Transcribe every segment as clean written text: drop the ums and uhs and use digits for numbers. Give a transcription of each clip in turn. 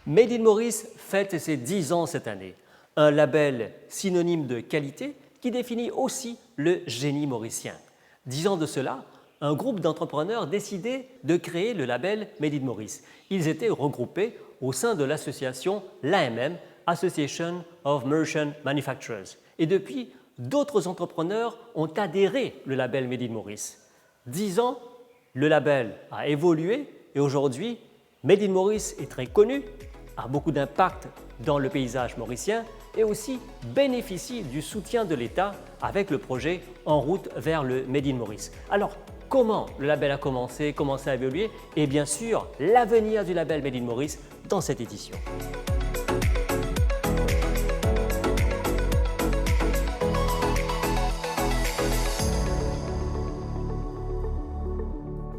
Made in Maurice fête ses 10 ans cette année, un label synonyme de qualité qui définit aussi le génie mauricien. 10 ans de cela, un groupe d'entrepreneurs décidait de créer le label Made in Maurice. Ils étaient regroupés au sein de l'association l'AMM, Association of Merchant Manufacturers. Et depuis, d'autres entrepreneurs ont adhéré au label Made in Maurice. 10 ans, le label a évolué et aujourd'hui, Made in Maurice est très connu, a beaucoup d'impact dans le paysage mauricien et aussi bénéficie du soutien de l'État avec le projet En route vers le Made in Maurice. Alors, comment le label a commencé à évoluer et bien sûr l'avenir du label Made in Maurice dans cette édition.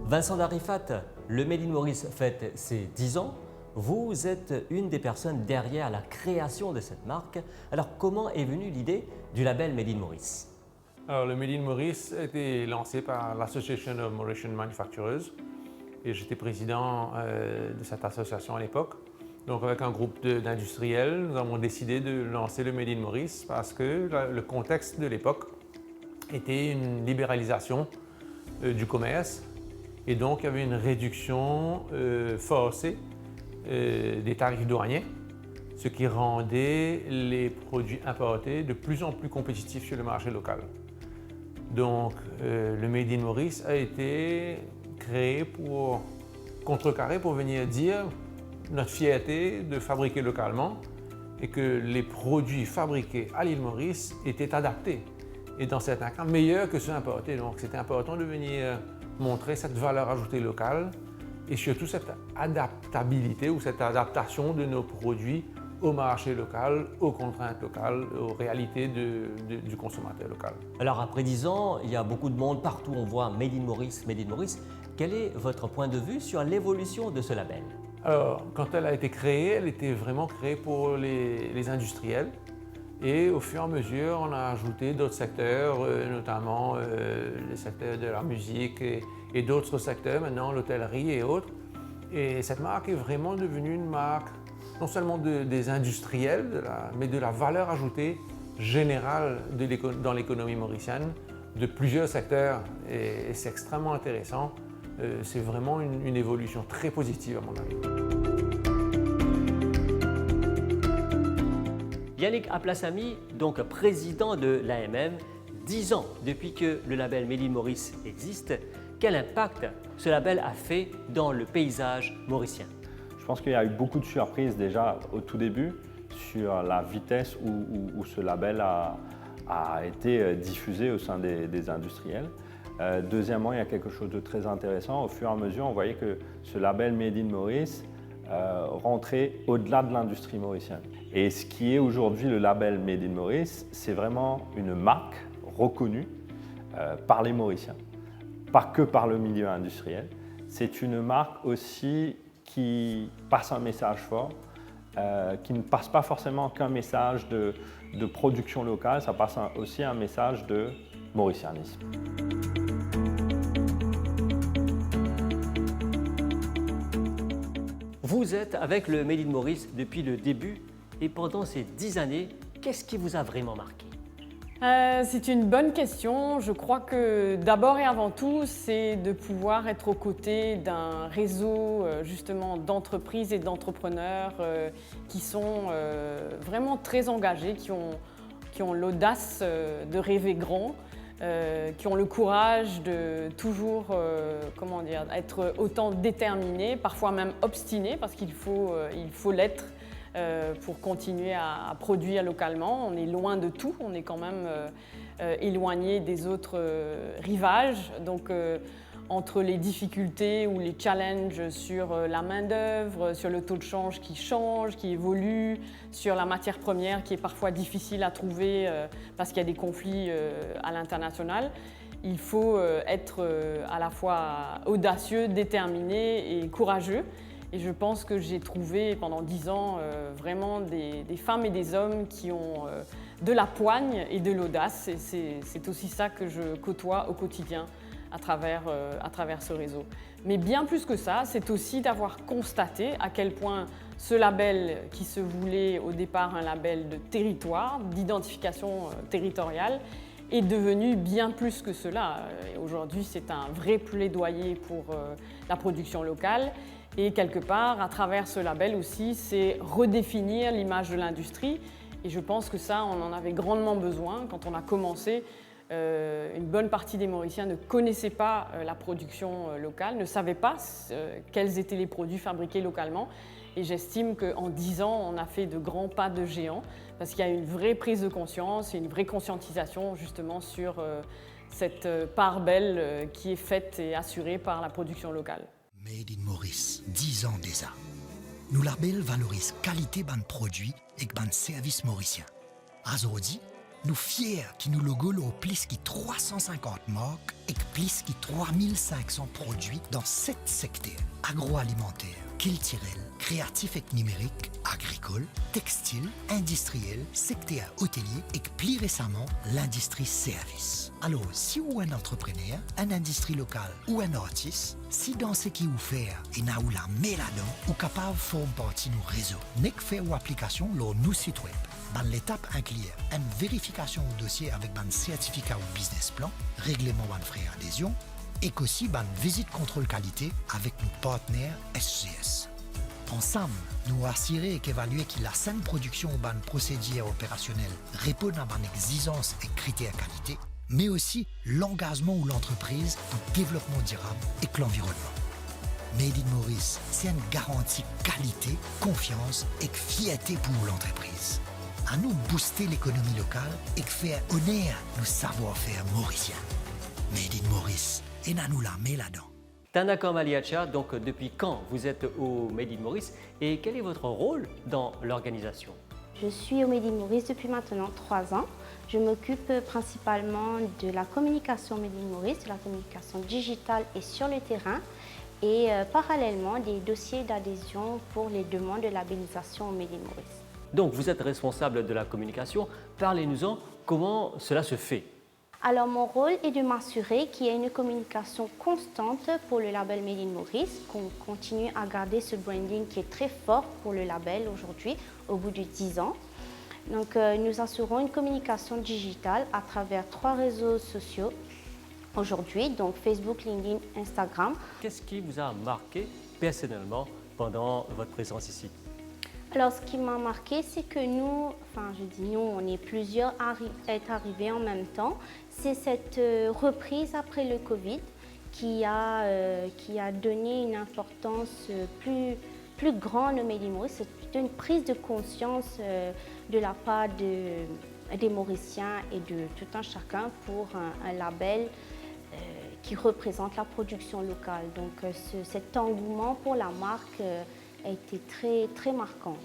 Vincent Darifat, le Made in Maurice fête ses 10 ans. Vous êtes une des personnes derrière la création de cette marque. Alors, comment est venue l'idée du label Made in Maurice? Alors, le Made in Maurice a été lancé par l'Association of Mauritian Manufacturers et j'étais président de cette association à l'époque. Donc, avec un groupe d'industriels, nous avons décidé de lancer le Made in Maurice parce que le contexte de l'époque était une libéralisation du commerce et donc il y avait une réduction forcée des tarifs douaniers, ce qui rendait les produits importés de plus en plus compétitifs sur le marché local. Donc, le Made in Maurice a été créé pour contrecarrer, pour venir dire notre fierté de fabriquer localement et que les produits fabriqués à l'île Maurice étaient adaptés et dans certains cas meilleurs que ceux importés. Donc, c'était important de venir montrer cette valeur ajoutée locale et surtout cette adaptabilité ou cette adaptation de nos produits au marché local, aux contraintes locales, aux réalités du consommateur local. Alors après 10 ans, il y a beaucoup de monde, partout on voit Made in Maurice, Made in Maurice. Quel est votre point de vue sur l'évolution de ce label? Alors, quand elle a été créée, elle était vraiment créée pour les industriels. Et au fur et à mesure, on a ajouté d'autres secteurs, notamment le secteur de la musique et d'autres secteurs, maintenant l'hôtellerie et autres. Et cette marque est vraiment devenue une marque non seulement des industriels, mais de la valeur ajoutée générale dans l'économie mauricienne de plusieurs secteurs. Et c'est extrêmement intéressant. C'est vraiment une évolution très positive à mon avis. Yannick Aplassamy, donc président de l'AMM, 10 ans depuis que le label Made in Maurice existe, quel impact ce label a fait dans le paysage mauricien? Je pense qu'il y a eu beaucoup de surprises déjà au tout début sur la vitesse où ce label a été diffusé au sein des industriels. Deuxièmement, il y a quelque chose de très intéressant. Au fur et à mesure, on voyait que ce label Made in Maurice rentrer au-delà de l'industrie mauricienne. Et ce qui est aujourd'hui le label Made in Maurice, c'est vraiment une marque reconnue par les Mauriciens, pas que par le milieu industriel. C'est une marque aussi qui passe un message fort, qui ne passe pas forcément qu'un message de production locale, ça passe aussi un message de mauricianisme. Vous êtes avec le Made in Maurice depuis le début et pendant ces 10 années, qu'est-ce qui vous a vraiment marqué? C'est une bonne question. Je crois que d'abord et avant tout, c'est de pouvoir être aux côtés d'un réseau justement d'entreprises et d'entrepreneurs qui sont vraiment très engagés, qui ont l'audace de rêver grand, qui ont le courage de toujours être autant déterminés, parfois même obstinés, parce qu'il faut l'être pour continuer à produire localement. On est loin de tout, on est quand même éloigné des autres rivages. Donc, entre les difficultés ou les challenges sur la main-d'œuvre, sur le taux de change qui change, qui évolue, sur la matière première qui est parfois difficile à trouver parce qu'il y a des conflits à l'international, il faut être à la fois audacieux, déterminé et courageux. Et je pense que j'ai trouvé pendant 10 ans vraiment des femmes et des hommes qui ont de la poigne et de l'audace. Et c'est aussi ça que je côtoie au quotidien à travers ce réseau. Mais bien plus que ça, c'est aussi d'avoir constaté à quel point Ce label qui se voulait au départ un label de territoire, d'identification territoriale, est devenu bien plus que cela. Aujourd'hui, c'est un vrai plaidoyer pour la production locale. Et quelque part, à travers ce label aussi, c'est redéfinir l'image de l'industrie. Et je pense que ça, on en avait grandement besoin. Quand on a commencé, une bonne partie des Mauriciens ne connaissaient pas la production locale, ne savaient pas quels étaient les produits fabriqués localement. Et j'estime qu'en 10 ans, on a fait de grands pas de géant parce qu'il y a une vraie prise de conscience et une vraie conscientisation justement sur cette part belle qui est faite et assurée par la production locale. Made in Maurice, 10 ans déjà. Nous label valorise qualité ban produits et ban services mauriciens. Aujourd'hui, nous fiers qui nous logo au plus qui 350 marques et plus qui 3500 produits dans 7 secteurs agroalimentaire, culturel, créatif et numérique, agricole, textile, industriel, secteur hôtelier et plus récemment l'industrie service. Alors, si vous êtes un entrepreneur, une industrie locale ou un artiste, si dans ce qui vous fait et n'a ou la met là-dedans, ou capable de faire partie de nos réseaux, n'est que faire ou application sur nos sites web. Dans l'étape inclure une vérification au dossier avec un certificat ou business plan, règlement de frais adhésion, et aussi une visite contrôle qualité avec nos partenaires SGS. Ensemble, nous assurer qu'évaluer que la saine production ou ban procédure opérationnelle répond à une exigence et critères qualité, mais aussi l'engagement ou l'entreprise pour le développement durable et que l'environnement. Made in Maurice, c'est une garantie qualité, confiance et fierté pour l'entreprise. À nous booster l'économie locale et faire honneur nos savoir-faire mauriciens. Made in Maurice, et à nous la met là-dedans. Tanaka Maliacha, donc depuis quand vous êtes au Made in Maurice et quel est votre rôle dans l'organisation? Je suis au Made in Maurice depuis maintenant 3 ans. Je m'occupe principalement de la communication Made in Maurice, de la communication digitale et sur le terrain et parallèlement des dossiers d'adhésion pour les demandes de labellisation au Made in Maurice. Donc vous êtes responsable de la communication, parlez-nous-en, comment cela se fait? Alors mon rôle est de m'assurer qu'il y ait une communication constante pour le label Made in Maurice, qu'on continue à garder ce branding qui est très fort pour le label aujourd'hui, au bout de 10 ans. Donc nous assurons une communication digitale à travers 3 réseaux sociaux aujourd'hui, donc Facebook, LinkedIn, Instagram. Qu'est-ce qui vous a marqué personnellement pendant votre présence ici? Alors, ce qui m'a marqué, c'est que nous, on est plusieurs à être arrivés en même temps. C'est cette reprise après le Covid qui a donné une importance plus grande au Made in Maurice. C'est une prise de conscience de la part des Mauriciens et de tout un chacun pour un label qui représente la production locale. Donc, cet engouement pour la marque a été très, très marquant.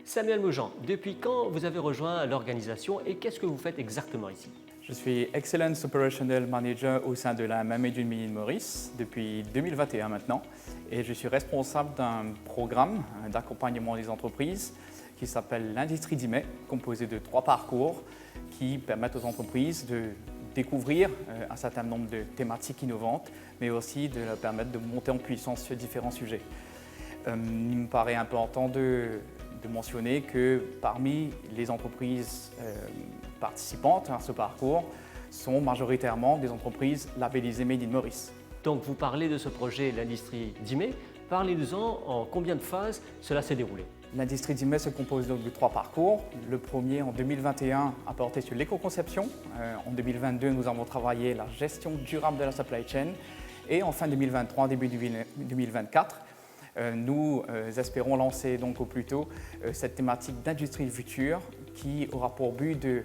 Samuel Moujean, depuis quand vous avez rejoint l'organisation et qu'est-ce que vous faites exactement ici? Je suis Excellence Operational Manager au sein de la Made in Maurice depuis 2021 maintenant et je suis responsable d'un programme d'accompagnement des entreprises qui s'appelle l'Industrie d'IME, composé de 3 parcours qui permettent aux entreprises de découvrir un certain nombre de thématiques innovantes, mais aussi de leur permettre de monter en puissance sur différents sujets. Il me paraît important de mentionner que parmi les entreprises participantes à ce parcours sont majoritairement des entreprises labellisées Made in Maurice. Donc vous parlez de ce projet, l'Industrie d'IME. Parlez-nous-en, en combien de phases cela s'est déroulé? L'Industrie d'IME se compose donc de 3 parcours. Le premier, en 2021, a porté sur l'éco-conception. En 2022, nous avons travaillé la gestion durable de la supply chain. Et en fin 2023, début 2024, nous espérons lancer donc au plus tôt cette thématique d'industrie du futur qui aura pour but de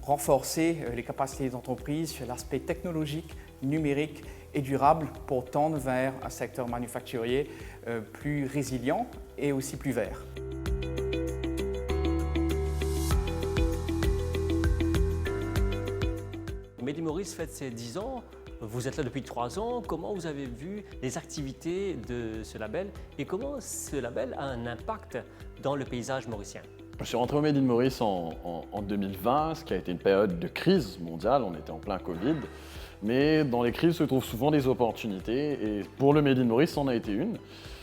renforcer les capacités des entreprises sur l'aspect technologique, numérique et durable pour tendre vers un secteur manufacturier plus résilient et aussi plus vert. Made in Maurice fête ses 10 ans, vous êtes là depuis 3 ans. Comment vous avez vu les activités de ce label et comment ce label a un impact dans le paysage mauricien? Je suis rentré au Made in Maurice en 2020, ce qui a été une période de crise mondiale, on était en plein Covid. Mais dans les crises se trouvent souvent des opportunités et pour le Made in Maurice, c'en a été une.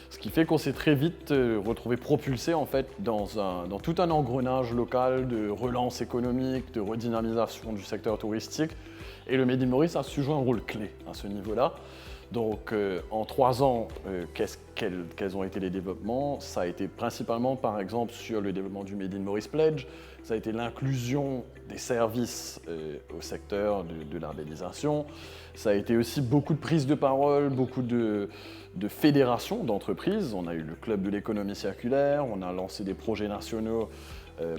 Ce qui fait qu'on s'est très vite retrouvé propulsé en fait dans tout un engrenage local de relance économique, de redynamisation du secteur touristique. Et le Made in Maurice a su jouer un rôle clé à ce niveau-là. Donc en 3 ans, quels ont été les développements? Ça a été principalement par exemple sur le développement du Made in Maurice Pledge, ça a été l'inclusion des services au secteur de labellisation, ça a été aussi beaucoup de prises de parole, beaucoup de fédérations d'entreprises. On a eu le club de l'économie circulaire, on a lancé des projets nationaux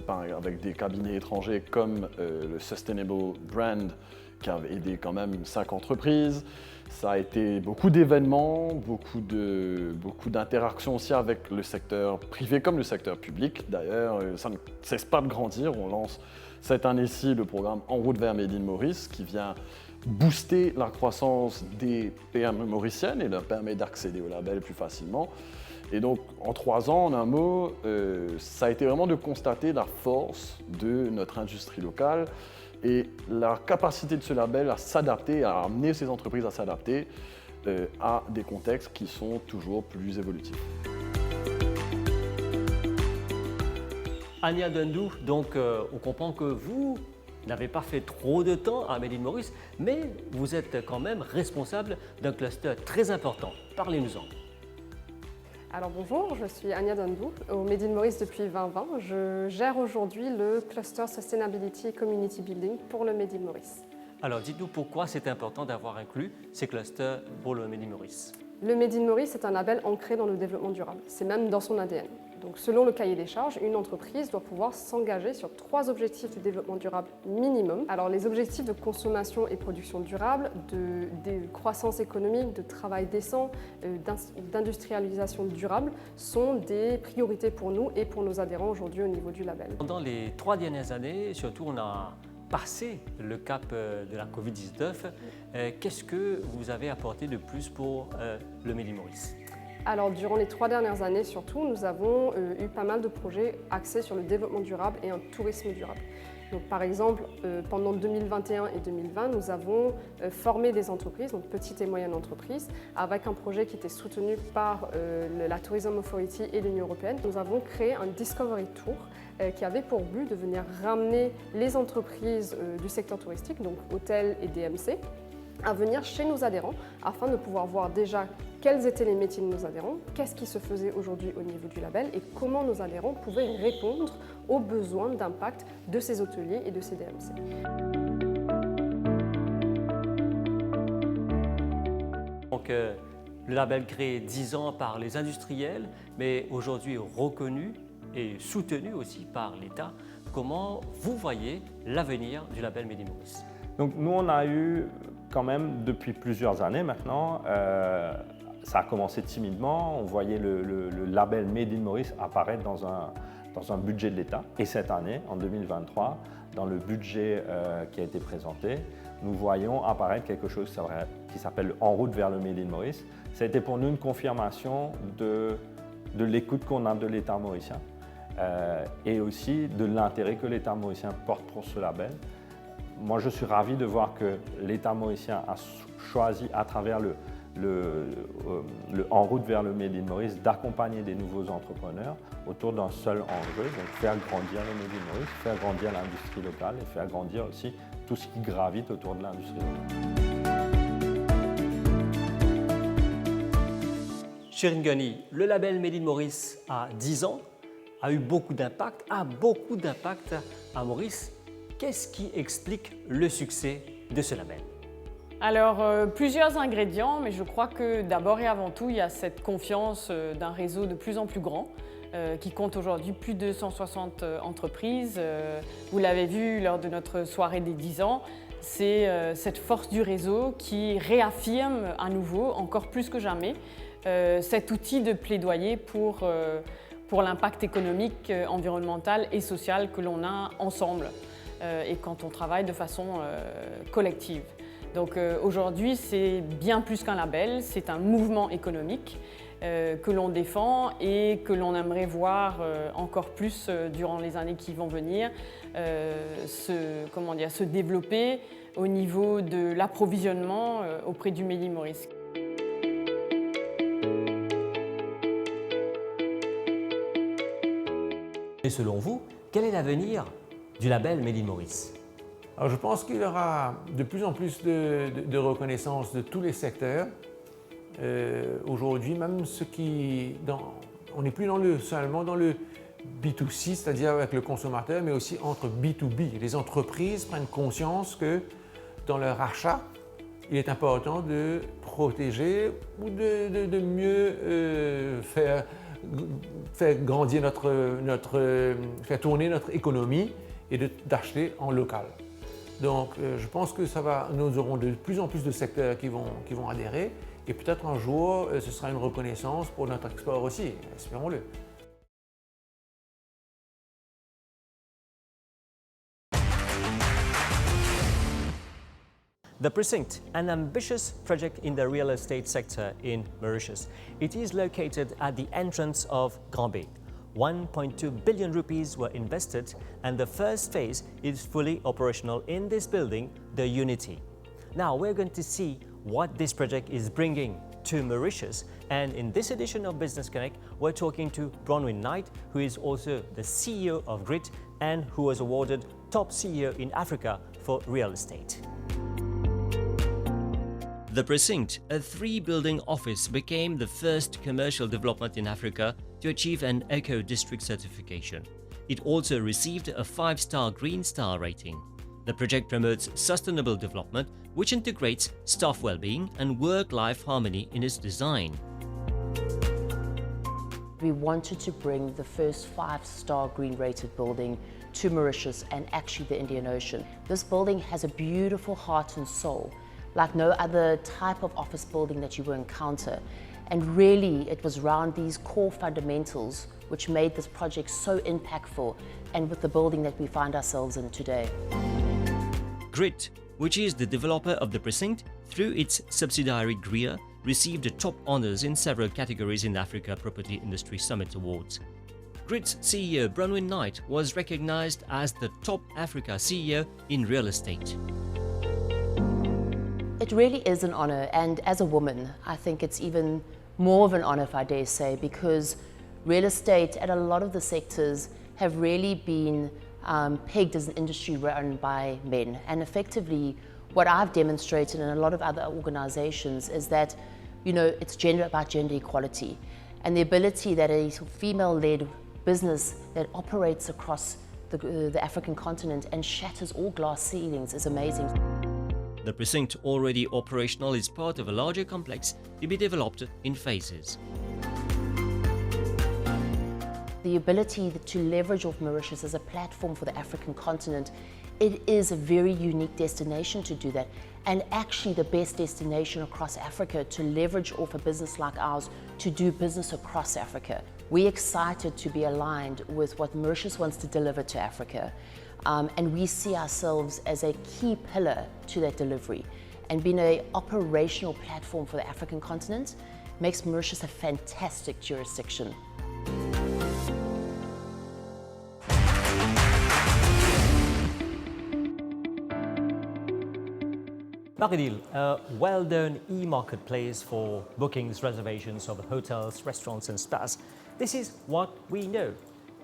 avec des cabinets étrangers comme le Sustainable Brand qui a aidé quand même 5 entreprises. Ça a été beaucoup d'événements, beaucoup d'interactions aussi avec le secteur privé comme le secteur public. D'ailleurs, ça ne cesse pas de grandir. On lance cette année-ci le programme En route vers Made in Maurice qui vient booster la croissance des PME mauriciennes et leur permet d'accéder au label plus facilement. Et donc, en 3 ans, en un mot, ça a été vraiment de constater la force de notre industrie locale et la capacité de ce label à s'adapter, à amener ces entreprises à s'adapter à des contextes qui sont toujours plus évolutifs. Anya Dundou, donc on comprend que vous n'avez pas fait trop de temps à Made in Maurice, mais vous êtes quand même responsable d'un cluster très important. Parlez-nous-en. Alors bonjour, je suis Anya Dundou au Made in Maurice depuis 2020. Je gère aujourd'hui le cluster Sustainability Community Building pour le Made in Maurice. Alors dites-nous pourquoi c'est important d'avoir inclus ces clusters pour le Made in Maurice. Le Made in Maurice est un label ancré dans le développement durable, c'est même dans son ADN. Donc selon le cahier des charges, une entreprise doit pouvoir s'engager sur 3 objectifs de développement durable minimum. Alors les objectifs de consommation et production durable, de croissance économique, de travail décent, d'industrialisation durable sont des priorités pour nous et pour nos adhérents aujourd'hui au niveau du label. Pendant les 3 dernières années, surtout on a passé le cap de la Covid-19. Qu'est-ce que vous avez apporté de plus pour le Made in Maurice ? Alors, durant les 3 dernières années, surtout, nous avons eu pas mal de projets axés sur le développement durable et un tourisme durable. Donc, par exemple, pendant 2021 et 2020, nous avons formé des entreprises, donc petites et moyennes entreprises, avec un projet qui était soutenu par la Tourism Authority et l'Union européenne. Nous avons créé un Discovery Tour qui avait pour but de venir ramener les entreprises du secteur touristique, donc hôtels et DMC, à venir chez nos adhérents afin de pouvoir voir déjà quels étaient les métiers de nos adhérents, qu'est-ce qui se faisait aujourd'hui au niveau du label et comment nos adhérents pouvaient répondre aux besoins d'impact de ces hôteliers et de ces DMC. Donc, le label créé 10 ans par les industriels, mais aujourd'hui reconnu et soutenu aussi par l'État. Comment vous voyez l'avenir du label Made in Maurice ? Donc nous, on a eu quand même depuis plusieurs années maintenant, ça a commencé timidement, on voyait le label Made in Maurice apparaître dans un budget de l'État. Et cette année, en 2023, dans le budget qui a été présenté, nous voyons apparaître quelque chose qui s'appelle En route vers le Made in Maurice. Ça a été pour nous une confirmation de l'écoute qu'on a de l'État mauricien et aussi de l'intérêt que l'État mauricien porte pour ce label. Moi, je suis ravi de voir que l'État mauricien a choisi, à travers le En route vers le Made in Maurice, d'accompagner des nouveaux entrepreneurs autour d'un seul enjeu, donc faire grandir le Made in Maurice, faire grandir l'industrie locale et faire grandir aussi tout ce qui gravite autour de l'industrie locale. Shirin Ghani, le label Made in Maurice a 10 ans, a eu beaucoup d'impact, a beaucoup d'impact à Maurice. Qu'est-ce qui explique le succès de ce label ? Alors, plusieurs ingrédients, mais je crois que d'abord et avant tout, il y a cette confiance d'un réseau de plus en plus grand qui compte aujourd'hui plus de 160 entreprises. Vous l'avez vu lors de notre soirée des 10 ans, c'est cette force du réseau qui réaffirme à nouveau, encore plus que jamais, cet outil de plaidoyer pour l'impact économique, environnemental et social que l'on a ensemble. Et quand on travaille de façon collective. Donc aujourd'hui, c'est bien plus qu'un label, c'est un mouvement économique que l'on défend et que l'on aimerait voir encore plus durant les années qui vont venir se développer au niveau de l'approvisionnement auprès du Made in Maurice. Et selon vous, quel est l'avenir du label Made in Maurice? Alors je pense qu'il y aura de plus en plus de reconnaissance de tous les secteurs. Aujourd'hui, même on n'est plus seulement dans le B2C, c'est-à-dire avec le consommateur, mais aussi entre B2B. Les entreprises prennent conscience que dans leur achat, il est important de protéger ou de mieux faire grandir faire tourner notre économie et d'acheter en local. Donc je pense que nous aurons de plus en plus de secteurs qui vont adhérer et peut-être un jour ce sera une reconnaissance pour notre export aussi, espérons-le. The Precinct, an ambitious project in the real estate sector in Mauritius. It is located at the entrance of Grand Bay. 1.2 billion rupees were invested and the first phase is fully operational in this building, the Unity. Now we're going to see what this project is bringing to Mauritius, and in this edition of Business Connect we're talking to Bronwyn Knight, who is also the CEO of Grit and who was awarded Top CEO in Africa for real estate. The Precinct, a 3-building office, became the first commercial development in Africa to achieve an Eco-District certification. It also received a 5-star Green Star rating. The project promotes sustainable development, which integrates staff well-being and work-life harmony in its design. We wanted to bring the first 5-star green-rated building to Mauritius and actually the Indian Ocean. This building has a beautiful heart and soul, like no other type of office building that you will encounter. And really, it was around these core fundamentals which made this project so impactful and with the building that we find ourselves in today. Grit, which is the developer of the Precinct, through its subsidiary GRIA, received top honors in several categories in the Africa Property Industry Summit Awards. Grit's CEO Bronwyn Knight was recognized as the top Africa CEO in real estate. It really is an honor, and as a woman, I think it's even more of an honor, if I dare say, because real estate and a lot of the sectors have really been pegged as an industry run by men. And effectively, what I've demonstrated in a lot of other organizations is that, it's about gender equality, and the ability that a female-led business that operates across the African continent and shatters all glass ceilings is amazing. The Precinct, already operational, is part of a larger complex to be developed in phases. The ability to leverage off Mauritius as a platform for the African continent, it is a very unique destination to do that, and actually the best destination across Africa to leverage off a business like ours to do business across Africa. We're excited to be aligned with what Mauritius wants to deliver to Africa. And we see ourselves as a key pillar to that delivery. And being an operational platform for the African continent makes Mauritius a fantastic jurisdiction. Maridil, a well-known e-marketplace for bookings, reservations of hotels, restaurants and spas. This is what we know.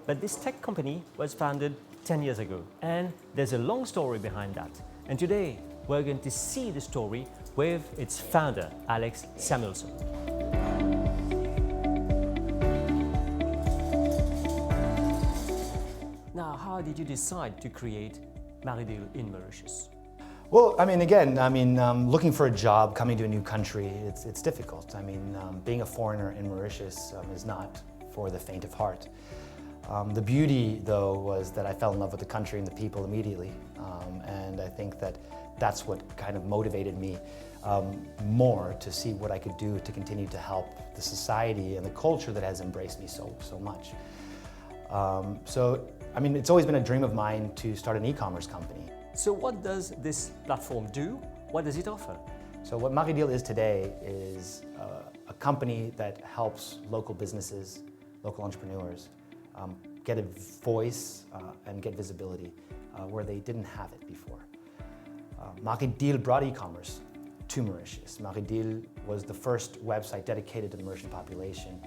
But this tech company was founded 10 years ago, and there's a long story behind that. And today, we're going to see the story with its founder, Alex Samuelson. Now, how did you decide to create Maridil in Mauritius? Well, looking for a job, coming to a new country, it's difficult. Being a foreigner in Mauritius is not for the faint of heart. The beauty, though, was that I fell in love with the country and the people immediately. And I think that's what kind of motivated me more to see what I could do to continue to help the society and the culture that has embraced me so much. It's always been a dream of mine to start an e-commerce company. So what does this platform do? What does it offer? So what Maridil is today is a company that helps local businesses, local entrepreneurs, get a voice and get visibility where they didn't have it before. Maridil brought e-commerce to Mauritius. Maridil was the first website dedicated to the Mauritian population,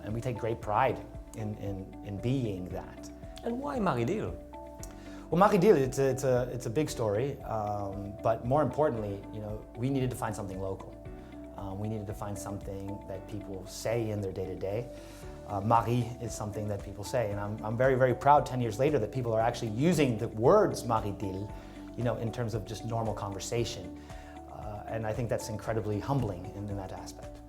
and we take great pride in being that. And why Maridil? Well, Maridil, it's a big story, but more importantly, we needed to find something local. We needed to find something that people say in their day-to-day. Marie is something that people say, and I'm very, very proud 10 years later that people are actually using the words Maridil, in terms of just normal conversation. And I think that's incredibly humbling in that aspect.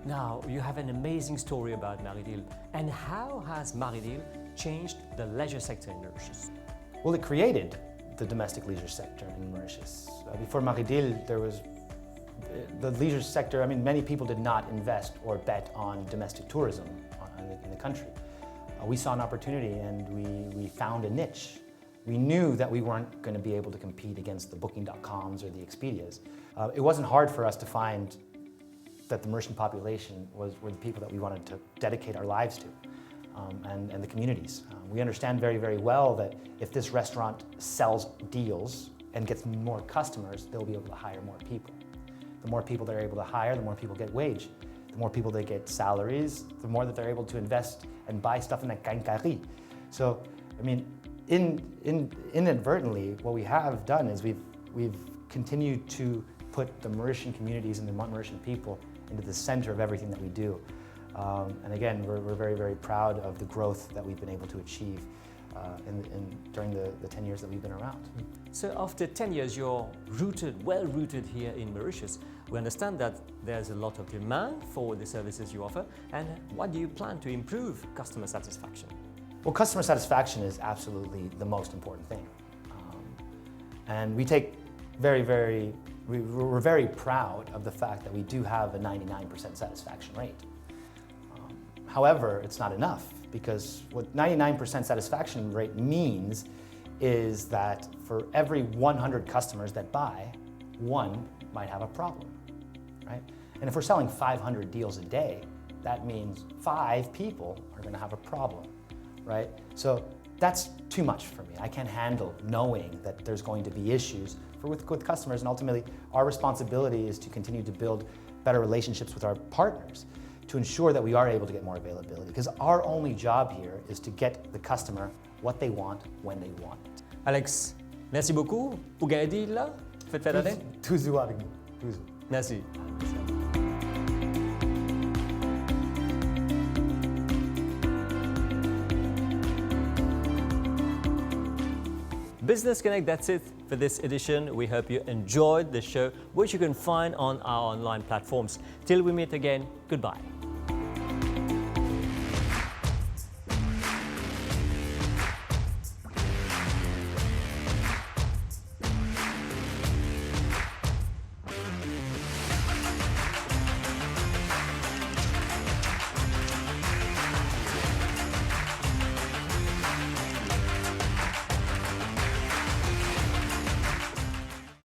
Now, you have an amazing story about Maridil. And how has Maridil changed the leisure sector in Mauritius? Well, it created the domestic leisure sector in Mauritius. Before Maridil, there was the leisure sector. Many people did not invest or bet on domestic tourism in the country. We saw an opportunity and we found a niche. We knew that we weren't going to be able to compete against the Booking.coms or the Expedias. It wasn't hard for us to find that the Mauritian population were the people that we wanted to dedicate our lives to, and the communities. We understand very, very well that if this restaurant sells deals and gets more customers, they'll be able to hire more people. The more people they're able to hire, the more people get wage. The more people they get salaries, the more that they're able to invest and buy stuff in that Kankari. So, inadvertently, what we have done is we've continued to put the Mauritian communities and the Mauritian people into the center of everything that we do. And again, we're very, very proud of the growth that we've been able to achieve during the 10 years that we've been around. So after 10 years, you're well rooted here in Mauritius. We understand that there's a lot of demand for the services you offer. And what do you plan to improve customer satisfaction? Well, customer satisfaction is absolutely the most important thing. And we take we're very proud of the fact that we do have a 99% satisfaction rate. However, it's not enough, because what 99% satisfaction rate means is that for every 100 customers that buy, one might have a problem, right? And if we're selling 500 deals a day, that means 5 people are going to have a problem, right? So that's too much for me. I can't handle knowing that there's going to be issues with customers, and ultimately our responsibility is to continue to build better relationships with our partners to ensure that we are able to get more availability, because our only job here is to get the customer what they want when they want it. Alex, merci beaucoup pour gagner deal là. Faites faire d'année. Toujours avec nous. Toujours. Merci. Business Connect, that's it for this edition. We hope you enjoyed the show, which you can find on our online platforms. Till we meet again, goodbye.